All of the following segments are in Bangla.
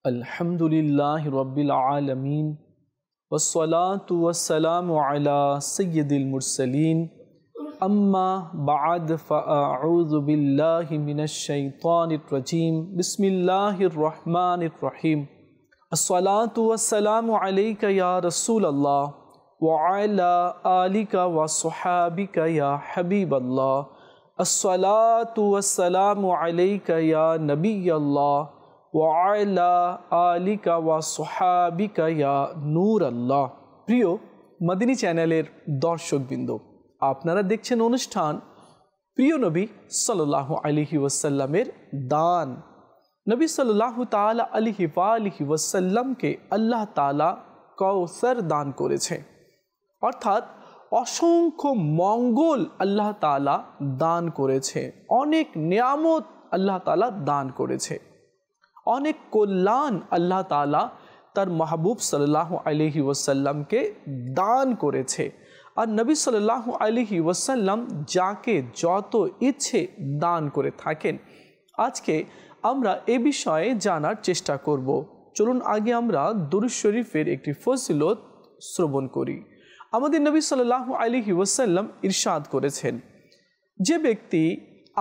अल्हम्दुलिल्लाहि रब्बिल आलमीन वस्सलातु वस्सलामु अला सय्यिदिल मुरसलीन अम्मा बअद फ़अऊज़ु बिल्लाहि मिनश शैतानिर रजीम बिस्मिल्लाहिर रहमानिर रहीम अस्सलातु वस्सलामु अलैका या रसूलल्लाह व अला आलिका व सुहाबिका या हबीबल्लाह अस्सलातु वस्सलामु अलैका या नबियल्लाह ওয়াইলা আলিকা ওয়া সুহাবিকা ইয়া নূর আল্লাহ। প্রিয় মদিনী চ্যানেলের দর্শকবৃন্দ, আপনারা দেখছেন অনুষ্ঠান প্রিয় নবী সাল্লাল্লাহু আলাইহি ওয়াসাল্লামের দান। নবী সাল্লাল্লাহু তাআলা আলাইহি ওয়া আলিহি ওয়াসাল্লামকে আল্লাহ তাআলা কাউসার দান করেছে, অর্থাৎ অসংখ্য মঙ্গল আল্লাহ তাআলা দান করেছে, অনেক নিয়ামত আল্লাহ তাআলা দান করেছে, অনেক কল্যাণ আল্লাহ তাআলা তার মাহবুব সাল্লাল্লাহু আলাইহি ওয়াসাল্লামকে দান করেছে। আর নবী সাল্লাল্লাহু আলাইহি ওয়াসাল্লাম যাকে যত ইচ্ছে দান করে থাকেন। আজকে আমরা এ বিষয়ে জানার চেষ্টা করব। চলুন আগে আমরা দুরূদ শরীফের একটি ফজিলত শ্রবণ করি। আমাদের নবী সাল্লাল্লাহু আলাইহি ওয়াসাল্লাম ইরশাদ করেছেন, যে ব্যক্তি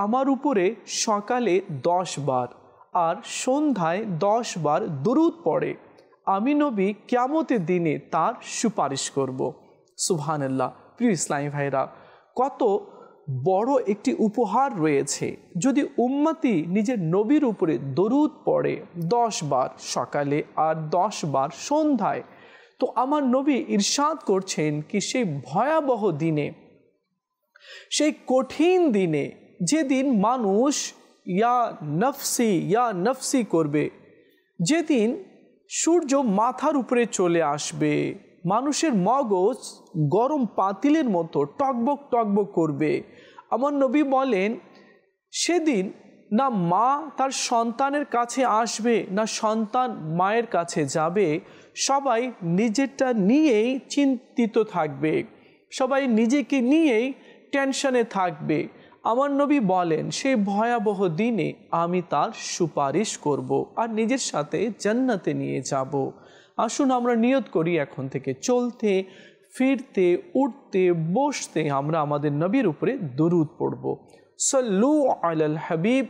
আমার উপরে সকালে 10 বার আর সন্ধ্যায় 10 বার দরুদ পড়ে, আমি নবী কিয়ামতের দিনে তার সুপারিশ করব। সুবহানাল্লাহ। প্রিয় ইসলামী ভাইরা, কত বড় একটি উপহার রয়েছে যদি উম্মতি নিজের নবীর উপরে দরুদ পড়ে 10 বার সকালে আর 10 বার সন্ধ্যায়। তো আমার নবী ইরশাদ করছেন কি সেই ভয়াবহ দিনে, সেই কঠিন দিনে, যেদিন মানুষ ইয়া নফসি করবে, যেদিন সূর্য মাথার উপরে চলে আসবে, মানুষের মগজ গরম পাতিলের মতো টকবক টকবক করবে। আমার নবী বলেন, সেদিন না মা তার সন্তানের কাছে আসবে, না সন্তান মায়ের কাছে যাবে, সবাই নিজেরটা নিয়েই চিন্তিত থাকবে, সবাই নিজেকে নিয়েই টেনশনে থাকবে। আমার নবী বলেন, সেই ভয়াবহ দিনে আমি তার সুপারিশ করব আর নিজের সাথে জান্নাতে নিয়ে যাব। আসুন আমরা নিয়ত করি এখন থেকে চলতে ফিরতে উঠতে বসতে আমরা আমাদের নবীর উপরে দরুদ পড়ব। সাল্লু আলাল হাবিব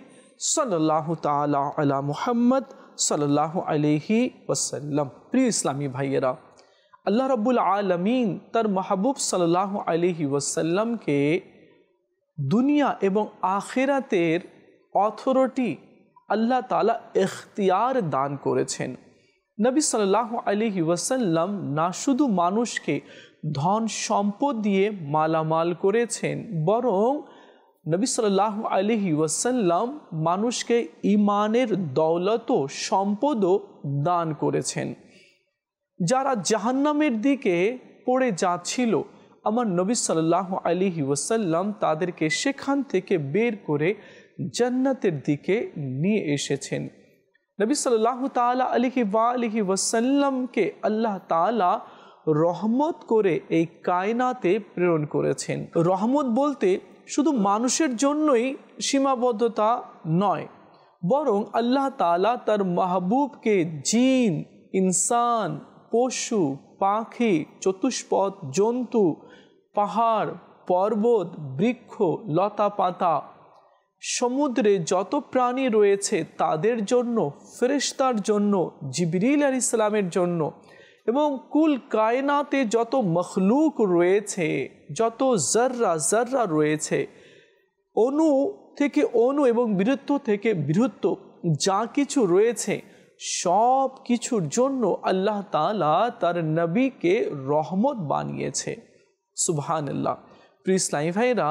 সাল্লাল্লাহু তাআলা আলা মুহাম্মদ সাল্লাল্লাহু আলাইহি ওয়াসাল্লাম। প্রিয় ইসলামী ভাইয়েরা, আল্লাহ রাব্বুল আলামিন তার মাহবুব সাল্লাল্লাহু আলাইহি ওয়াসাল্লামকে দুনিয়া এবং আখিরাতের অথরিটি আল্লাহ তাআলা ইখতিয়ার দান করেছেন। নবী সাল্লাল্লাহু আলাইহি ওয়াসাল্লাম না শুধু মানুষকে ধন সম্পদ দিয়ে মালামাল করেছেন, বরং নবী সাল্লাল্লাহু আলাইহি ওয়াসাল্লাম মানুষকে ঈমানের দৌলত ও সম্পদও দান করেছেন। যারা জাহান্নামের দিকে পড়ে যাচ্ছিল, আমার নবী সাল্লাল্লাহু আলাইহি ওয়াসাল্লাম তাদেরকে সেখান থেকে বের করে জান্নাতের দিকে নিয়ে এসেছেন। নবী সাল্লাল্লাহু তাআলা আলাইহি ওয়াসাল্লামকে আল্লাহ তাআলা রহমত করে এই কায়নাতে প্রেরণ করেছেন। রহমত বলতে শুধু মানুষের জন্যই সীমাবদ্ধতা নয়, বরং আল্লাহ তাআলা তার মাহবুবকে জিন, ইনসান, পশু, পাখি, চতুষ্পদ জন্তু, পাহাড়, পর্বত, বৃক্ষ, লতা পাতা, সমুদ্রে যত প্রাণী রয়েছে তাদের জন্য, ফেরেশতার জন্য, জিবরিল আলাইহিস সালামের জন্য, এবং কুল কায়নাতে যত মখলুক রয়েছে, যত জর্রা রয়েছে, অণু থেকে অণু এবং বৃত্ত থেকে বৃত্ত যা কিছু রয়েছে, সব কিছুর জন্য আল্লাহ তাআলা তার নবীকে রহমত বানিয়েছে। সুবহানাল্লাহ। প্রিয় ইসলামী ভাইরা,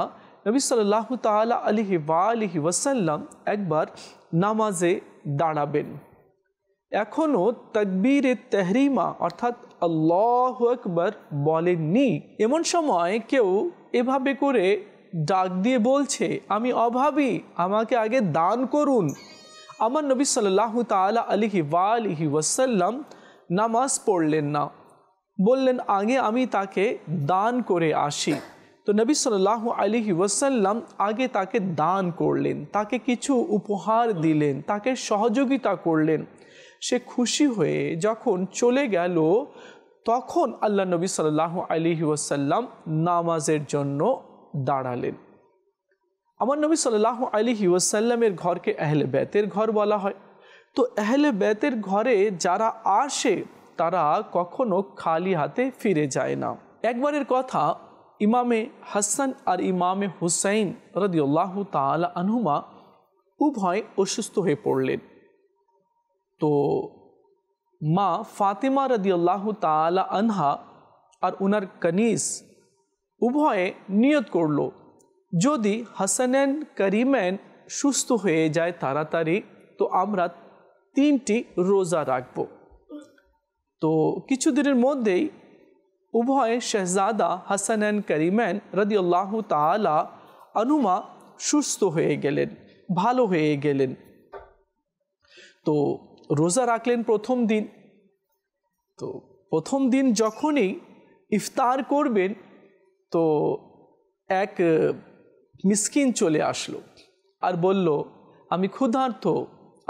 নবী সাল্লাল্লাহু তাআলা আলাইহি ওয়াসাল্লাম একবার নামাজে দাঁড়াবেন, এখনও তাকবীরে তাহরিমা অর্থাৎ আল্লাহু আকবার বলেননি। এমন সময় কেউ এভাবে করে ডাক দিয়ে বলছে, আমি অভাবী, আমাকে আগে দান করুন। আমার নবী সাল্লাল্লাহু তাআলা আলাইহি ওয়াসাল্লাম নামাজ পড়লেন না, বললেন আগে আমি তাকে দান করে আসি। তো নবী সাল্লাল্লাহু আলাইহি ওয়াসাল্লাম আগে তাকে দান করলেন, তাকে কিছু উপহার দিলেন, তাকে সহযোগিতা করলেন। সে খুশি হয়ে যখন চলে গেল, তখন আল্লাহ নবী সাল্লাল্লাহু আলাইহি ওয়াসাল্লাম নামাজের জন্য দাঁড়ালেন। আমার নবী সাল্লাল্লাহু আলাইহি ওয়াসাল্লামের ঘরকে আহলে বাইতের ঘর বলা হয়। তো আহলে বাইতের ঘরে যারা আসে তারা কখনো খালি হাতে ফিরে যায় না। একবারের কথা, ইমামে হাসান আর ইমামে হুসাইন রাদিয়াল্লাহু তাআলা আনহুমা উভয় অসুস্থ হয়ে পড়লেন। তো মা ফাতেমা রাদিয়াল্লাহু তাআলা আনহা আর উনার কনিজ উভয়ে নিয়ত করলো, যদি হাসানান করিমেন সুস্থ হয়ে যায় তাড়াতাড়ি তো আমরা 3টি রোজা রাখব। তো কিছুদিনের মধ্যেই উভয় শেহজাদা হাসানান করিমেন রাদিয়াল্লাহু তাআলা আনহুমা সুস্থ হয়ে গেলেন, ভালো হয়ে গেলেন। তো রোজা রাখলেন প্রথম দিন। তো প্রথম দিন যখনই ইফতার করবেন তো এক মিসকিন চলে আসলো আর বলল, আমি ক্ষুধার্ত,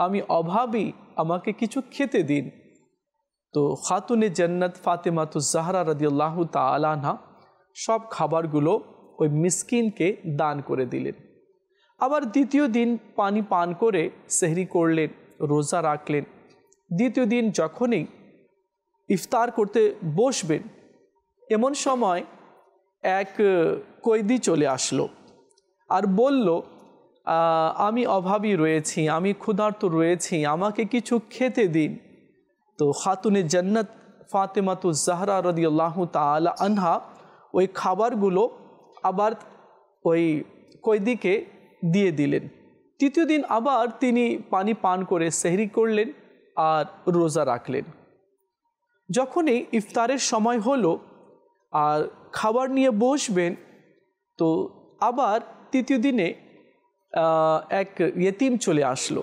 আমি অভাবী, আমাকে কিছু খেতে দিন। তো খাতুনে জান্নাত ফাতেমাতুজ জাহরা রাদিয়াল্লাহু তাআলা আনহা সব খাবারগুলো ওই মিসকিনকে দান করে দিলেন। আবার দ্বিতীয় দিন পানি পান করে সেহরি করলেন, রোজা রাখলেন। দ্বিতীয় দিন যখনই ইফতার করতে বসবেন এমন সময় এক কয়েদি চলে আসলো আর বলল, আমি অভাবী রয়েছি, আমি ক্ষুধার্ত রয়েছি, আমাকে কিছু খেতে দিন। তো খাতুনে জান্নাত ফাতেমাতুজ জাহরা রাদিয়াল্লাহু তাআলা আনহা ওই খাবারগুলো আবার ওই কয়েদিকে দিয়ে দিলেন। তৃতীয় দিন আবার তিনি পানি পান করে সেহরি করলেন আর রোজা রাখলেন। যখনই ইফতারের সময় হলো আর খাবার নিয়ে বসবেন তো আবার তৃতীয় দিনে এক ইয়েতিম চলে আসলো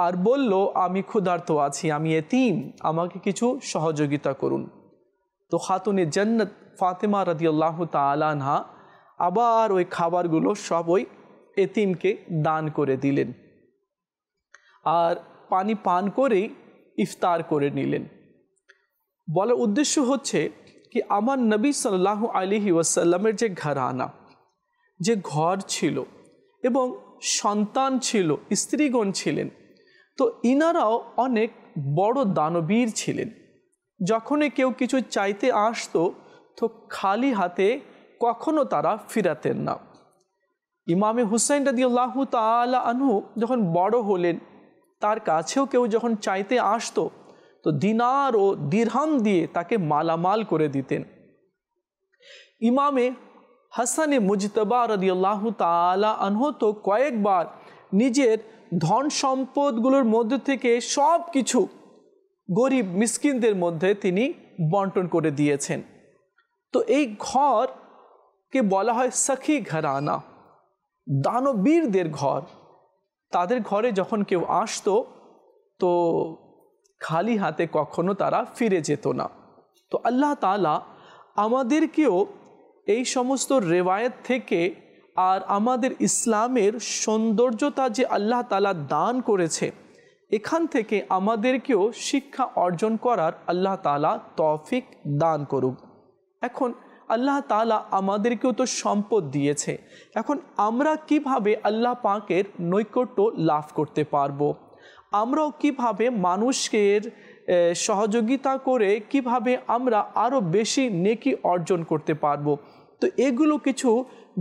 আর বলল, আমি ক্ষুধার্ত আছি, আমি ইয়েতিম, আমাকে কিছু সহযোগিতা করুন। তো খাতুনে জান্নাত ফাতেমা রাদিয়াল্লাহু তাআলা আনহা আবার ওই খাবারগুলো সব ওই এতিমকে দান করে দিলেন আর পানি পান করেই ইফতার করে নিলেন। বলার উদ্দেশ্য হচ্ছে কি, আমার নবী সাল্লাল্লাহু আলাইহি ওয়াসাল্লামের যে ঘরানা, যে ঘর ছিল এবং সন্তান ছিল, স্ত্রীগণ ছিলেন, তো ইনারাও অনেক বড় দানবীর ছিলেন। যখনই কেউ কিছু চাইতে আসতো তো খালি হাতে কখনো তারা ফিরাতেন না। ইমামে হুসাইন রাদিয়াল্লাহু তাআলা আনহু যখন বড় হলেন, তার কাছেও কেউ যখন চাইতে আসতো তো দিনার ও দিরহাম দিয়ে তাকে মালামাল করে দিতেন। ইমামে হাসানে মুজতবা রাদিয়াল্লাহু তাআলা আনহু তো কয়েকবার নিজের ধন সম্পদগুলোর মধ্যে থেকে সব কিছু গরিব মিসকিনদের মধ্যে তিনি বন্টন করে দিয়েছেন। তো এই ঘরকে বলা হয় সখী ঘরানা, দানবীরদের ঘর। তাদের ঘরে যখন কেউ আসতো তো খালি হাতে কখনো তারা ফিরে যেত না। তো আল্লাহ তাআলা আমাদেরকেও এই সমস্ত রেওয়ায়েত থেকে আর আমাদের ইসলামের সৌন্দর্যতা যে আল্লাহ তাআলা দান করেছে, এখান থেকে আমাদেরকেও শিক্ষা অর্জন করার আল্লাহ তাআলা তৌফিক দান করুক। এখন আল্লাহ তাআলা আমাদেরকেও তো সম্পদ দিয়েছে, এখন আমরা কিভাবে আল্লাহ পাকের নৈকট্য লাভ করতে পারবো, আমরাও কিভাবে মানুষের সহযোগিতা করে কিভাবে আমরা আরও বেশি নেকি অর্জন করতে পারবো, তো এগুলো কিছু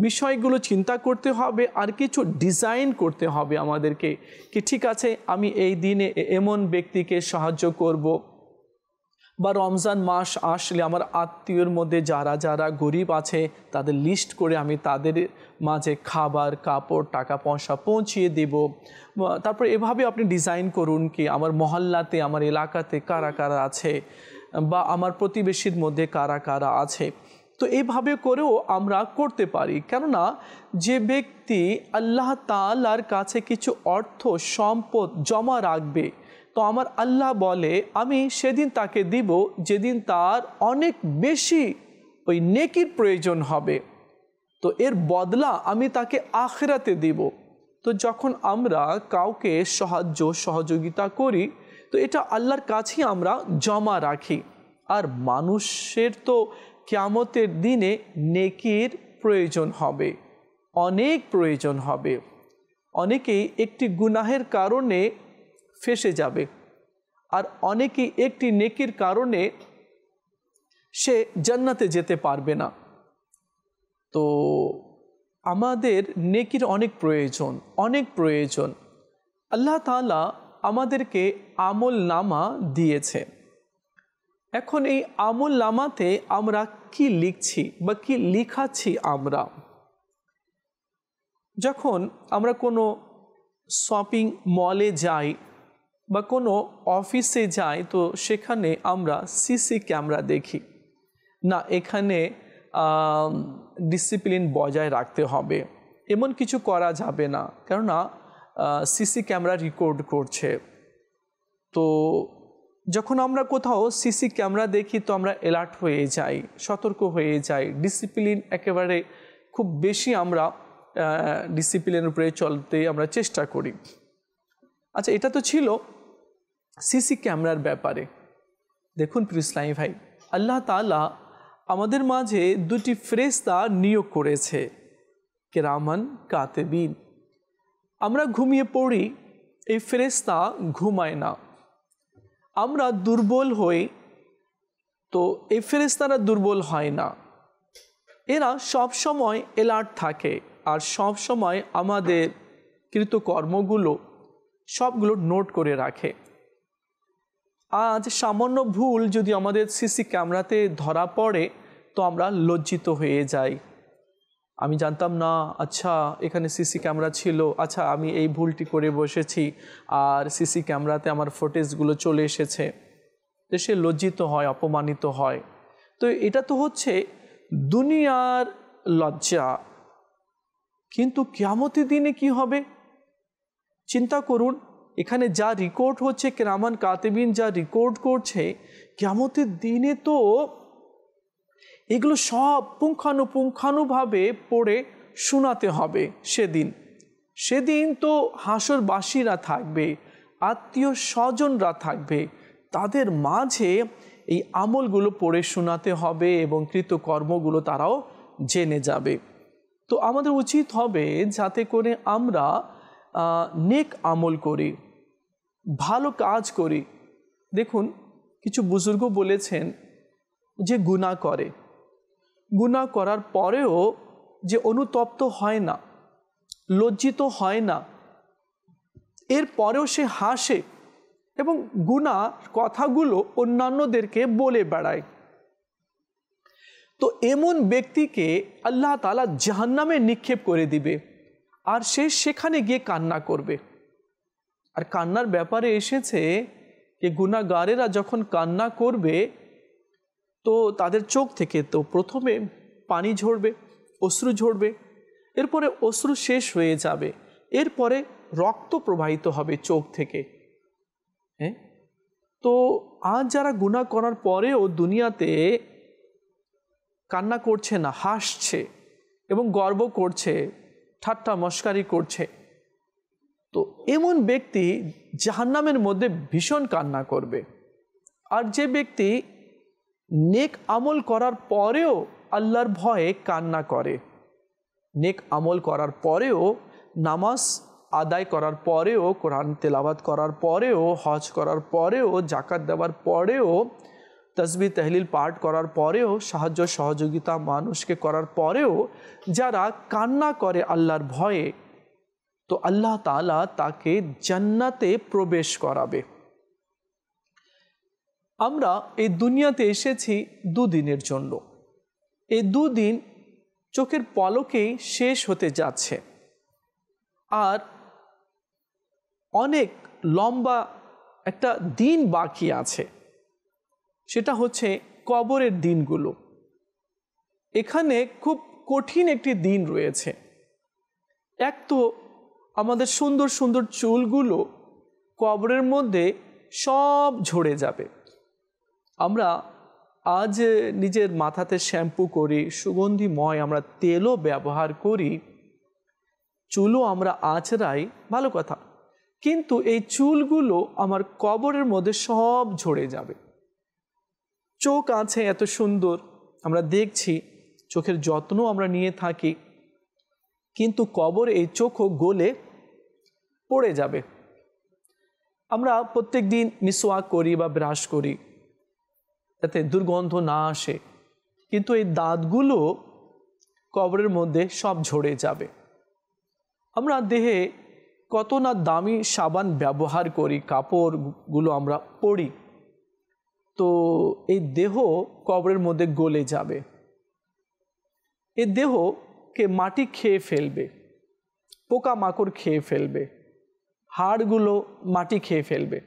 বিষয়গুলো চিন্তা করতে হবে আর কিছু ডিজাইন করতে হবে আমাদেরকে কি ঠিক আছে আমি এই দিনে এমন ব্যক্তিকে সাহায্য করব, বা রমজান মাস আসলে আমার আত্মীয়র মধ্যে যারা যারা গরিব আছে তাদের লিস্ট করে আমি তাদের মাঝে খাবার, কাপড়, টাকা পয়সা পৌঁছিয়ে দেব। তারপর এভাবে আপনি ডিজাইন করুন কি আমার মহল্লাতে, আমার এলাকাতে কারা কারা আছে বা আমার প্রতিবেশীর মধ্যে কারা কারা আছে। তো এইভাবে করেও আমরা করতে পারি, কেননা যে ব্যক্তি আল্লাহ তাআলার কাছে কিছু অর্থ সম্পদ জমা রাখবে তো আমার আল্লাহ বলে আমি সেদিন তাকে দিব যেদিন তার অনেক বেশি ওই নেকির প্রয়োজন হবে, তো এর বদলা আমি তাকে আখিরাতে দিব। তো যখন আমরা কাউকে সাহায্য সহযোগিতা করি তো এটা আল্লাহর কাছেই আমরা জমা রাখি। আর মানুষের তো কিয়ামতের দিনে নেকির প্রয়োজন হবে, অনেক প্রয়োজন হবে। অনেকেই একটি গুনাহের কারণে ফেঁসে যাবে, আর অনেকেই একটি নেকির কারণে সে জান্নাতে যেতে পারবে না। তো আমাদের নেকির অনেক প্রয়োজন, অনেক প্রয়োজন। আল্লাহ তাআলা আমাদেরকে আমল নামা দিয়েছে। এখন এই আমল নামাতে আমরা কি লিখছি বা কি লিখাচ্ছি? আমরা যখন আমরা কোনো শপিং মলে যাই বা কোনো অফিসে যাই, তো সেখানে আমরা সিসি ক্যামেরা দেখি না, এখানে ডিসিপ্লিন বজায় রাখতে হবে, এমন কিছু করা যাবে না, কেননা সিসি ক্যামেরা রেকর্ড করছে। তো যখন আমরা কোথাও সিসি ক্যামেরা দেখি তো আমরা অ্যালার্ট হয়ে যাই, সতর্ক হয়ে যাই, ডিসিপ্লিন একেবারে খুব বেশি আমরা ডিসিপ্লিনের উপরে চলতে আমরা চেষ্টা করি। আচ্ছা, এটা তো ছিল সিসি ক্যামেরার ব্যাপারে। দেখুন প্রিয় ইসলামী ভাই, আল্লাহ তাআলা আমাদের মাঝে দুটি ফেরেশতা নিয়োগ করেছে, কিরামান কাতিবিন। আমরা ঘুমিয়ে পড়ি, এই ফেরেশতা ঘুমায় না। আমরা দুর্বল হই, তো এই ফেরেশতারা দুর্বল হয় না। এরা সব সময় অ্যালার্ট থাকে আর সব সময় আমাদের কৃতকর্মগুলো সবগুলো নোট করে রাখে। আজ সামান্য ভুল যদি আমাদের সিসি ক্যামেরাতে ধরা পড়ে তো আমরা লজ্জিত হয়ে যাই। আমি জানতাম না, আচ্ছা এখানে সিসি ক্যামেরা ছিল, আচ্ছা আমি এই ভুলটি করে বসেছি আর সিসি ক্যামেরাতে আমার ফুটেজগুলো চলে এসেছে। তো সে লজ্জিত হয়, অপমানিত হয়। তো এটা তো হচ্ছে দুনিয়ার লজ্জা, কিন্তু কিয়ামতের দিনে কি হবে চিন্তা করুন। এখানে যা রেকর্ড হচ্ছে, কিরামান কাতিবিন যা রেকর্ড করছে, কিয়ামতের দিনে তো এগুলো সব পুঙ্খানুপুঙ্খানুভাবে পড়ে শোনাতে হবে। সেদিন তো হাসরবাসীরা থাকবে, আত্মীয় স্বজনরা থাকবে, তাদের মাঝে এই আমলগুলো পড়ে শোনাতে হবে এবং কৃতকর্মগুলো তারাও জেনে যাবে। তো আমাদের উচিত হবে যাতে করে আমরা নেক আমল করি, ভালো কাজ করি। দেখুন, কিছু বুজুর্গ বলেছেন যে গুনাহ করে, গুনাহ করার পরেও যে অনুতপ্ত হয় না, লজ্জিত হয় না, এর পরেও সে হাসে এবং গুনাহ কথাগুলো অন্যান্যদেরকে বলে বেড়ায়, তো এমন ব্যক্তিকে আল্লাহ তাআলা জাহান্নামে নিক্ষেপ করে দিবে আর সে সেখানে গিয়ে কান্না করবে। আর কান্নার ব্যাপারে এসেছে যে গুনাহগারেরা যখন কান্না করবে তো তাদের চোখ থেকে তো প্রথমে পানি ঝরবে, অশ্রু ঝরবে, এরপরে অশ্রু শেষ হয়ে যাবে, এরপরে রক্ত প্রবাহিত হবে চোখ থেকে। হ্যাঁ, তো আজ যারা গুনাহ করার পরেও দুনিয়াতে কান্না করছে না, হাসছে এবং গর্ব করছে, ঠাট্টা মশকারি করছে, তো এমন ব্যক্তি জাহান্নামের মধ্যে ভীষণ কান্না করবে। আর যে ব্যক্তি নেক আমল করার পরেও আল্লাহর ভয়ে কান্না করে, নেক আমল করার পরেও, নামাজ আদায় করার পরেও, কোরআন তেলাওয়াত করার পরেও, হজ করার পরেও, জাকাত দেওয়ার পরেও, তাসবিহ তাহলিল পাঠ করার পরেও, সাহায্য সহযোগিতা মানুষকে করার পরেও যারা কান্না করে আল্লাহর ভয়ে, তো আল্লাহ তাআলা তাকে জান্নাতে প্রবেশ করাবে। আমরা এই দুনিয়াতে এসেছি দুদিনের জন্য, এই দুদিন চোখের পলকেই শেষ হতে যাচ্ছে, আর অনেক লম্বা একটা দিন বাকি আছে, সেটা হচ্ছে কবরের দিনগুলো। এখানে খুব কঠিন একটি দিন রয়েছে। এক তো আমাদের সুন্দর সুন্দর চুলগুলো কবরের মধ্যে সব ঝরে যাবে। আমরা আজ নিজের মাথাতে শ্যাম্পু করি, সুগন্ধিময় আমরা তেলও ব্যবহার করি, চুলও আমরা আঁচড়াই, ভালো কথা, কিন্তু এই চুলগুলো আমার কবরের মধ্যে সব ঝরে যাবে। চোখ আছে এত সুন্দর, আমরা দেখছি, চোখের যত্ন আমরা নিয়ে থাকি, কিন্তু কবরে এই চোখও গলে পড়ে যাবে। আমরা প্রত্যেক দিন মিসওয়াক করি বা ব্রাশ করি যাতে দুর্গন্ধ না আসে, কিন্তু এই দাঁতগুলো কবরের মধ্যে সব ঝরে যাবে। আমরা দেহে কত না দামি সাবান ব্যবহার করি, কাপড়গুলো আমরা পরি, তো এই দেহ কবরের মধ্যে গলে যাবে। এই দেহকে মাটি খেয়ে ফেলবে, পোকামাকড় খেয়ে ফেলবে, হাড়গুলো মাটি খেয়ে ফেলবে।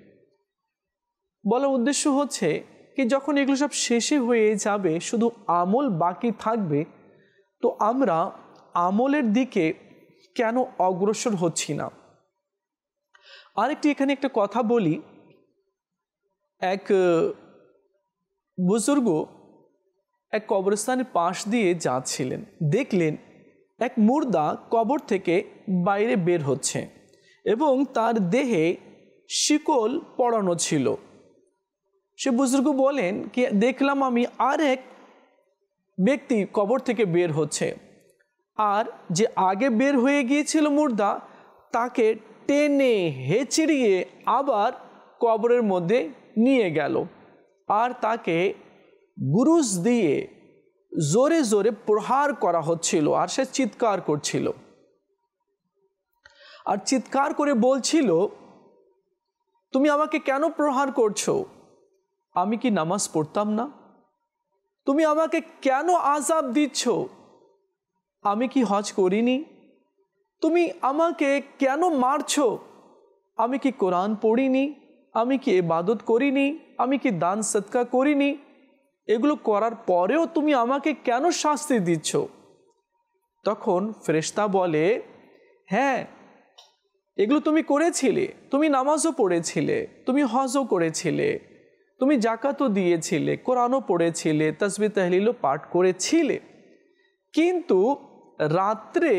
বলার উদ্দেশ্য হচ্ছে কি, যখন এগুলো সব শেষে হয়ে যাবে, শুধু আমল বাকি থাকবে, তো আমরা আমলের দিকে কেন অগ্রসর হচ্ছি না? আরেকটি এখানে একটা কথা বলি। এক বুজুর্গ এক কবরস্থানের পাশ দিয়ে যাচ্ছিলেন, দেখলেন এক মুর্দা কবর থেকে বাইরে বের হচ্ছে এবং তার দেহে শিকল পরানো ছিল। সে বুজুর্গ বলেন কি, দেখলাম আমি আর এক ব্যক্তি কবর থেকে বের হচ্ছে, আর যে আগে বের হয়ে গিয়েছিল মুর্দা, তাকে টেনে হেঁচড়িয়ে আবার কবরের মধ্যে নিয়ে গেল, আর তাকে বুরুজ দিয়ে জোরে জোরে প্রহার করা হচ্ছিল, আর সে চিৎকার করছিল, আর চিৎকার করে বলছিল, তুমি আমাকে কেন প্রহার করছো? আমি কি নামাজ পড়তাম না? তুমি আমাকে কেন আযাব দিচ্ছ? আমি কি হজ করিনি? তুমি আমাকে কেন মারছো? আমি কি কোরআন পড়িনি? আমি কি ইবাদত করিনি? আমি কি দান সদকা করিনি? এগুলো করার পরেও তুমি আমাকে কেন শাস্তি দিচ্ছ? তখন ফেরেশতা বলে, হ্যাঁ, এগুলো তুমি করেছিলে, তুমি নামাজও পড়েছিলে, তুমি হজও করেছিলে, তুমি জাকাতও দিয়েছিলে, কোরআনও পড়েছিলে, তাসবিহ তাহলিলও পাঠ করেছিলে, কিন্তু রাত্রে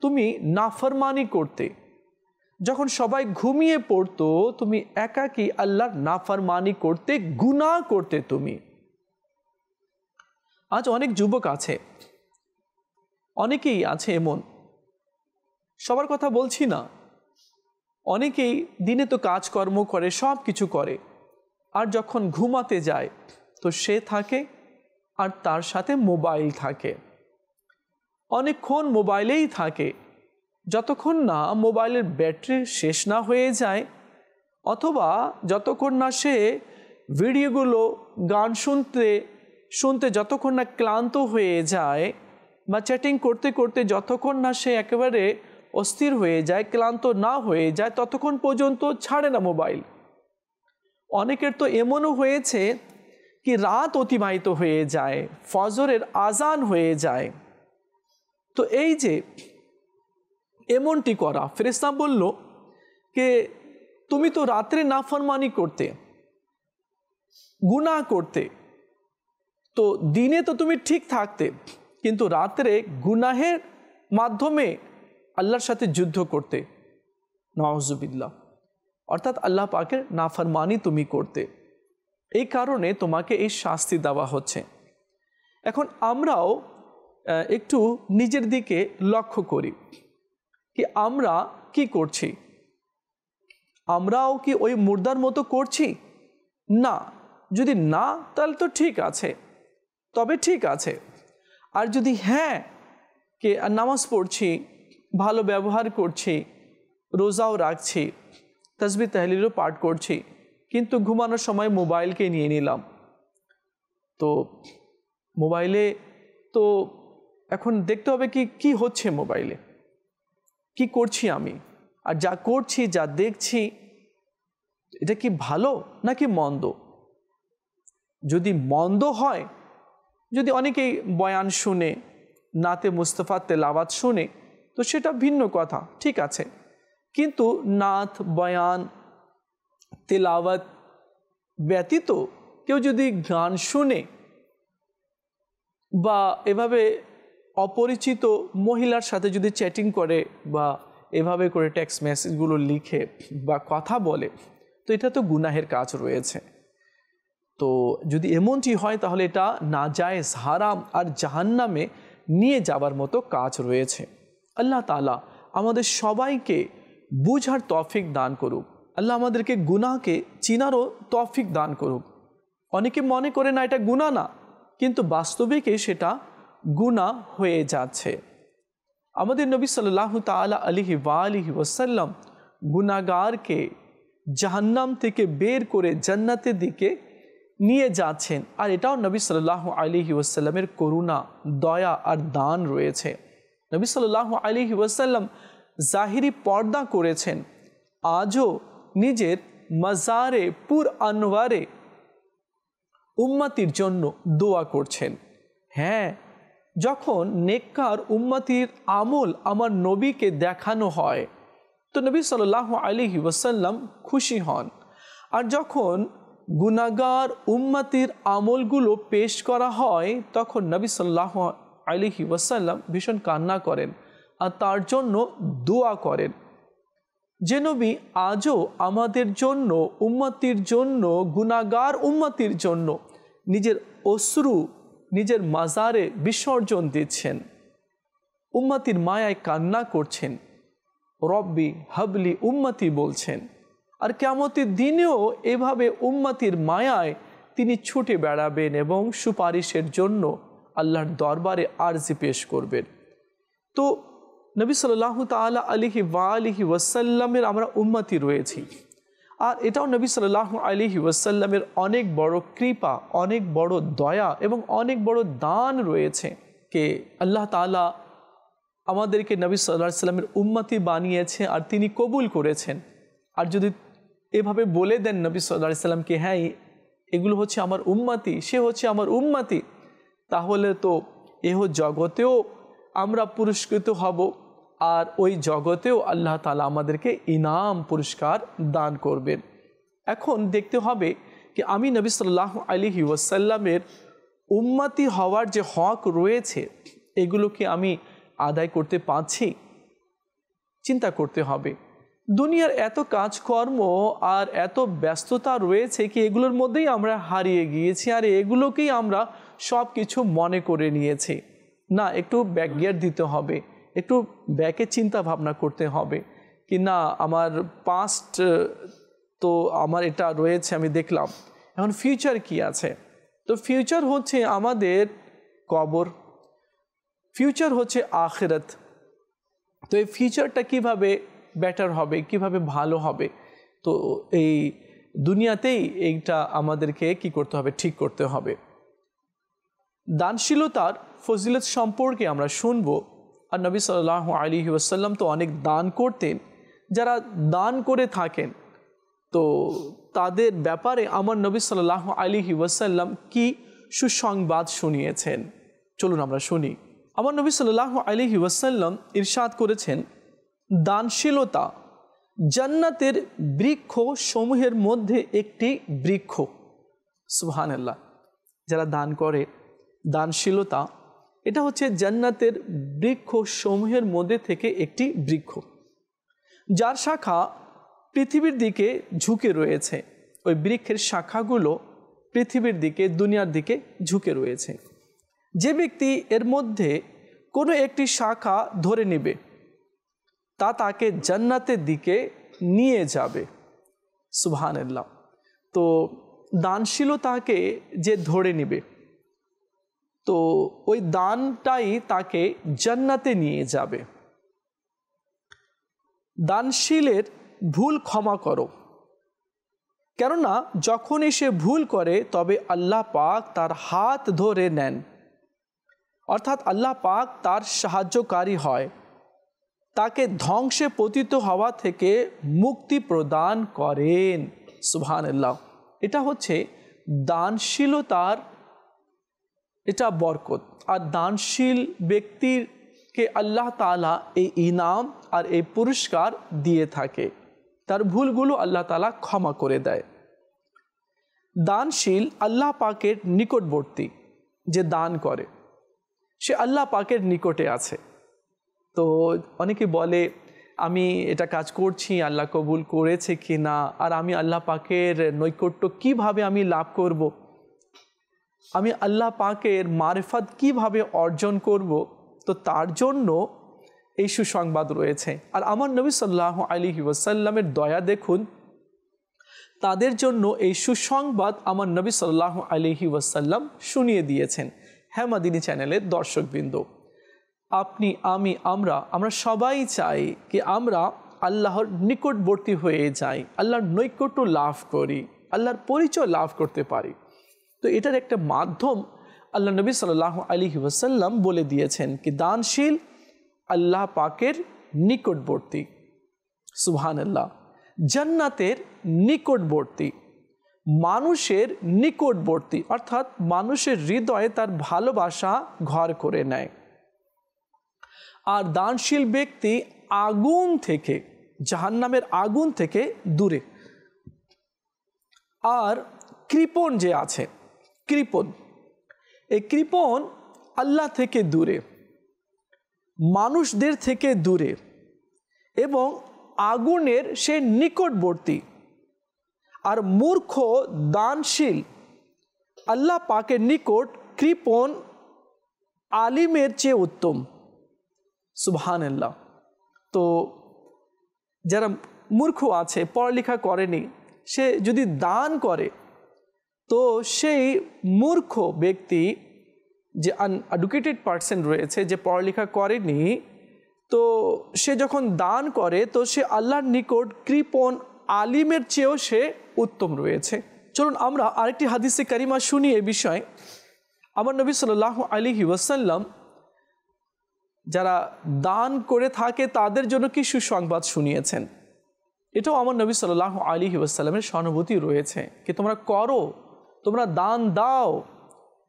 তুমি নাফরমানি করতে। যখন সবাই ঘুমিয়ে পড়তো, তুমি একাকী আল্লাহর নাফরমানি করতে, গুনাহ করতে তুমি। আজ অনেক যুবক আছে, অনেকেই আছে এমন, সবার কথা বলছি না, অনেকেই দিনে তো কাজকর্ম করে, সব কিছু করে, আর যখন ঘুমাতে যায় তো সে থাকে আর তার সাথে মোবাইল থাকে, অনেকক্ষণ মোবাইলেই থাকে, যতক্ষণ না মোবাইলের ব্যাটারি শেষ না হয়ে যায়, অথবা যতক্ষণ না সে ভিডিওগুলো, গান শুনতে শুনতে যতক্ষণ না ক্লান্ত হয়ে যায়, বা চ্যাটিং করতে করতে যতক্ষণ না সে একেবারে অস্থির হয়ে যায়, ক্লান্ত না হয়ে যায়, ততক্ষণ পর্যন্ত ছাড়ে না মোবাইল। অনেকের তো এমনও হয়েছে কি রাত অতিবাহিত হয়ে যায়, ফজরের আজান হয়ে যায়। তো এই যে এমনটি করা, ফেরেশতা বলল যে তুমি তো রাত্রে নাফরমানি করতে, গুনাহ করতে, তো দিনে তো তুমি ঠিক থাকতে, কিন্তু রাত্রে গুনাহের মাধ্যমে আল্লাহর সাথে যুদ্ধ করতে, নাউজুবিল্লাহ, অর্থাৎ আল্লাহ পাকের নাফরমানি তুমি করতে, এই কারণে তোমাকে এই শাস্তি দেওয়া হচ্ছে। এখন আমরাও একটু নিজের দিকে লক্ষ্য করি কি আমরা কি করছি। আমরাও কি ওই মুর্দার মতো করছি? না, যদি না তাহলে তো ঠিক আছে, তবে ঠিক আছে। আর যদি হ্যাঁ, কে নামাজ পড়ছি, ভালো ব্যবহার করছি, রোজাও রাখছি, তাসবিহ তাহলিলও পাঠ করছি, কিন্তু ঘুমানোর সময় মোবাইলকে নিয়ে নিলাম, তো মোবাইলে তো এখন দেখতে হবে কি কি হচ্ছে মোবাইলে, কি করছি আমি, আর যা করছি, যা দেখছি, এটা কি ভালো নাকি মন্দ? যদি মন্দ হয়, যদি অনেকেই বয়ান শুনে, নাতে মুস্তাফা তেলাওয়াত শুনে, তো সেটা ভিন্ন কথা, ঠিক আছে, কিন্তু নাত, বয়ান, তেলাওয়াত ব্যতীত কেউ যদি গান শুনে বা এভাবে অপরিচিত মহিলার সাথে যদি চ্যাটিং করে বা এভাবে করে টেক্সট মেসেজগুলো লিখে বা কথা বলে, তো এটা তো গুনাহের কাজ রয়েছে। তো যদি এমনটি হয় তাহলে এটা নাজায়েজ, হারাম আর জাহান্নামে নিয়ে যাবার মতো কাজ রয়েছে। আল্লাহ তাআলা আমাদের সবাইকে বুঝার তৌফিক দান করুক। আল্লাহ আমাদেরকে গুনাহকে চিনারও তৌফিক দান করুক। অনেকে মনে করে না এটা গুনাহ না, কিন্তু বাস্তবিকে সেটা গুনাহ হয়ে যাচ্ছে। আমাদের নবী সাল্লাল্লাহু তাআলা আলাইহি ওয়া আলিহি ওয়াসাল্লাম গুনাহগারকে জাহান্নাম থেকে বের করে জান্নাতের দিকে নিয়ে যাচ্ছেন, আর এটাও নবী সাল্লাল্লাহু আলাইহি ওয়াসাল্লামের করুণা, দয়া আর দান রয়েছে। নবী সাল্লাল্লাহু আলাইহি ওয়াসাল্লাম জাহিরি পর্দা করেছেন, আজও নিজের মাজারে পুর আনওয়ারে উম্মতির জন্য দোয়া করছেন। হ্যাঁ, যখন নেককার উম্মতির আমল আমার নবীকে দেখানো হয় তো নবী সাল্লাল্লাহু আলাইহি ওয়াসাল্লাম খুশি হন, আর যখন গুনাহগার উম্মতির আমলগুলো পেশ করা হয় তখন নবী সাল্লাল্লাহু আলাইহি ওয়াসাল্লাম ভীষণ কান্না করেন আর তার জন্য দোয়া করেন। যে নবী আজও আমাদের জন্য, উম্মতির জন্য, গুনাহগার উম্মতির জন্য নিজের অশ্রু নিজের মাজারে বিসর্জন দিচ্ছেন, উম্মতির মায়ায় কান্না করছেন, রব্বি হাবলি উম্মতি বলছেন, আর কিয়ামতের দিনেও এভাবে উম্মতির মায়ায় তিনি ছুটে বেড়াবেন এবং সুপারিশের জন্য আল্লাহর দরবারে আরজি পেশ করবেন। তো নবী সাল্লাল্লাহু তাআলা আলাইহি ওয়া আলিহি ওয়াসাল্লামের আমরা উম্মতি রয়েছি, আর এটাও নবী সাল্লাল্লাহু আলাইহি ওয়াসাল্লামের অনেক বড় কৃপা, অনেক বড় দয়া এবং অনেক বড় দান রয়েছে কে আল্লাহ তাআলা আমাদেরকে নবী সাল্লাল্লাহু আলাইহি ওয়াসাল্লামের উম্মতি বানিয়েছে আর তিনি কবুল করেছেন। আর যদি এভাবে বলে দেন নবী সাল্লাল্লাহু আলাইহি ওয়াসাল্লামকে, হ্যাঁ এগুলো হচ্ছে আমার উম্মতি, সে হচ্ছে আমার উম্মতি, তাহলে তো এহ জগতেও আমরা পুরস্কৃত হব, আর ওই জগতেও আল্লাহ তাআলা আমাদেরকে ইনাম পুরস্কার দান করবেন। এখন দেখতে হবে কি আমি নবী সাল্লাল্লাহু আলাইহি ওয়াসাল্লামের উম্মতি হওয়ার যে হক রয়েছে এগুলোকে আমি আদায় করতে পারছি। চিন্তা করতে হবে, দুনিয়ার এত কাজকর্ম আর এত ব্যস্ততা রয়েছে কি এগুলোর মধ্যেই আমরা হারিয়ে গিয়েছি, আর এগুলোকেই আমরা সব কিছু মনে করে নিয়েছি। না, একটু ব্যাক গিয়ার দিতে হবে, একটু ব্যাকে চিন্তা ভাবনা করতে হবে কি না আমার পাস্ট তো আমার এটা রয়েছে আমি দেখলাম, এখন ফিউচার কি আছে। তো ফিউচার হচ্ছে আমাদের কবর, ফিউচার হচ্ছে আখিরাত। তো এই ফিউচারটা কিভাবে বেটার হবে, কিভাবে ভালো হবে, তো এই দুনিয়াতেই এইটা আমাদেরকে কি করতে হবে, ঠিক করতে হবে। দানশীলতার ফজিলত সম্পর্কে আমরা শুনব, আর নবী সাল্লাল্লাহু আলাইহি ওয়াসাল্লাম তো অনেক দান করতেন। যারা দান করে থাকেন তো তাদের ব্যাপারে আমার নবী সাল্লাল্লাহু আলাইহি ওয়াসাল্লাম কি সুসংবাদ শুনিয়েছেন, চলুন আমরা শুনি। আমার নবী সাল্লাল্লাহু আলাইহি ওয়াসাল্লাম ইরশাদ করেছেন, দানশীলতা জান্নাতের বৃক্ষ সমূহের মধ্যে একটি বৃক্ষ। সুবহানাল্লাহ, যারা দান করে, দানশীলতা এটা হচ্ছে জান্নাতের বৃক্ষ সমূহের মধ্যে থেকে একটি বৃক্ষ, যার শাখা পৃথিবীর দিকে ঝুঁকে রয়েছে। ওই বৃক্ষের শাখাগুলো পৃথিবীর দিকে, দুনিয়ার দিকে ঝুঁকে রয়েছে। যে ব্যক্তি এর মধ্যে কোনো একটি শাখা ধরে নেবে তা তাকে জান্নাতের দিকে নিয়ে যাবে। সুবহানাল্লাহ। তো দানশীলতাকে যে ধরে নেবে তো ওই দানটাই তাকে জান্নাতে নিয়ে যাবে। দানশীলের ভুল ক্ষমা করো, কেননা যখনই সে ভুল করে তবে আল্লাহ পাক তার হাত ধরে নেন, অর্থাৎ আল্লাহ পাক তার সাহায্যকারী হয়, তাকে ধ্বংসে পতিত হওয়া থেকে মুক্তি প্রদান করেন। সুবহানাল্লাহ। এটা হচ্ছে দানশীলতার এটা বরকত। আর দানশীল ব্যক্তিকে আল্লাহ তাআলা এই ইনাম আর এই পুরস্কার দিয়ে থাকে, তার ভুলগুলো আল্লাহ তাআলা ক্ষমা করে দেয়। দানশীল আল্লাহ পাকের নিকটবর্তী, যে দান করে সে আল্লাহ পাকের নিকটে আছে। তো অনেকে বলে আমি এটা কাজ করছি আল্লাহ কবুল করেছে কি না, আর আমি আল্লাহ পাকের নৈকট্য কিভাবে আমি লাভ করব, আমি আল্লাহ পাকের মারিফাত কিভাবে অর্জন করব, তো তার জন্য এই সুসংবাদ রয়েছে। আর আমার নবী সাল্লাল্লাহু আলাইহি ওয়াসাল্লামের দয়া দেখুন, তাদের জন্য এই সুসংবাদ আমার নবী সাল্লাল্লাহু আলাইহি ওয়াসাল্লাম শুনিয়ে দিয়েছেন। হ্যাঁ মাদিনী চ্যানেলের দর্শকবৃন্দ, আপনি আমি আমরা সবাই চাই কি আমরা আল্লাহর নিকটবর্তী হয়ে যাই, আল্লাহর নৈকট্য লাভ করি, আল্লাহর পরিচয় লাভ করতে পারি। তো এটার একটা মাধ্যম আল্লাহ নবী সাল্লাল্লাহু আলাইহি ওয়াসাল্লাম বলে দিয়েছেন কি দানশীল আল্লাহ পাকের নিকটবর্তী, সুবহানাল্লাহ, জান্নাতের নিকটবর্তী, মানুষের নিকটবর্তী, অর্থাৎ মানুষের হৃদয়ে তার ভালোবাসা ঘর করে নেয়। আর দানশীল ব্যক্তি আগুন থেকে, জাহান্নামের আগুন থেকে দূরে। আর কৃপণ যে আছে, কৃপণ, এই কৃপণ আল্লাহ থেকে দূরে, মানুষদের থেকে দূরে এবং আগুনের সে নিকটবর্তী। আর মূর্খ দানশীল আল্লাহ পাকের নিকট কৃপণ আলিমের চেয়ে উত্তম, সুবহানাল্লাহ। তো যারা মূর্খ আছে, পড়ালেখা করেনি, সে যদি দান করে তো সেই মূর্খ ব্যক্তি, যে আনএডুকেটেড পার্সন রয়েছে, যে পড়ালেখা করেনি, তো সে যখন দান করে তো সে আল্লাহর নিকট কৃপণ আলিমের চেয়েও সে উত্তম রয়েছে। চলুন আমরা আরেকটি হাদিসে কারিমা শুনি এ বিষয়ে। আমার নবী সাল্লাল্লাহু আলাইহি ওয়াসাল্লাম যারা দান করে থাকে তাদের জন্য কি সুসংবাদ শুনিয়েছেন। এটাও আমার নবী সাল্লাল্লাহু আলাইহি ওয়াসাল্লামের সহানুভূতি রয়েছে কি তোমরা করো, তোমরা দান দাও,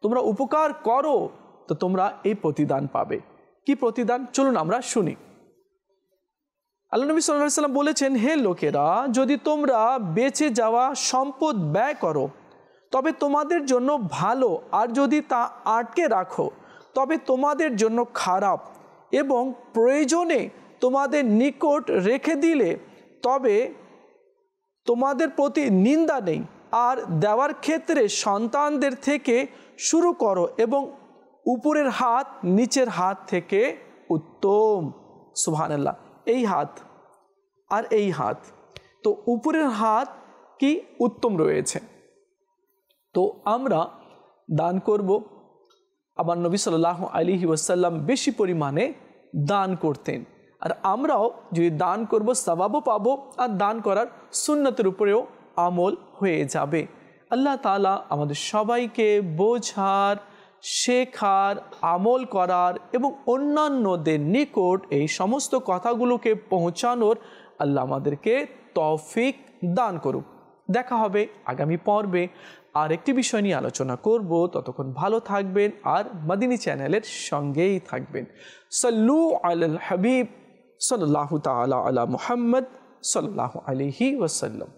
তোমরা উপকার করো, তো তোমরা এই প্রতিদান পাবে। কি প্রতিদান, চলুন আমরা শুনি। আল্লাহ নবী সাল্লাল্লাহু আলাইহি ওয়াসাল্লাম বলেছেন, হে লোকেরা, যদি তোমরা বেঁচে যাওয়া সম্পদ ব্যয় করো তবে তোমাদের জন্য ভালো, আর যদি তা আটকে রাখো তবে তোমাদের জন্য খারাপ, এবং প্রয়োজনে তোমাদের নিকট রেখে দিলে তবে তোমাদের প্রতি নিন্দা নেই। আর দেওয়ার ক্ষেত্রে সন্তানদের থেকে শুরু করো এবং উপরের হাত নিচের হাত থেকে উত্তম, সুবহানাল্লাহ। এই হাত আর এই হাত, তো উপরের হাত কি উত্তম রয়েছে। তো আমরা দান করব। আমার নবী সাল্লাল্লাহু আলাইহি ওয়াসাল্লাম বেশি পরিমাণে দান করতেন, আর আমরাও যদি দান করব সওয়াবও পাবো, আর দান করার সুন্নতের উপরেও আমল হয়ে যাবে। আল্লাহ তাআলা আমাদের সবাইকে বোঝার, শেখার, আমল করার এবং অন্যান্যদের নিকট এই সমস্ত কথাগুলোকে পৌঁছানোর আল্লাহ আমাদেরকে তৌফিক দান করুক। দেখা হবে আগামী পর্বে, আর একটি বিষয় নিয়ে আলোচনা করব। ততক্ষণ ভালো থাকবেন আর মাদিনী চ্যানেলের সঙ্গেই থাকবেন। সাল্লু আলাল হাবিব সাল্লাল্লাহু তাআলা আলা মুহাম্মদ সাল্লাল্লাহু আলাইহি ওয়াসাল্লাম।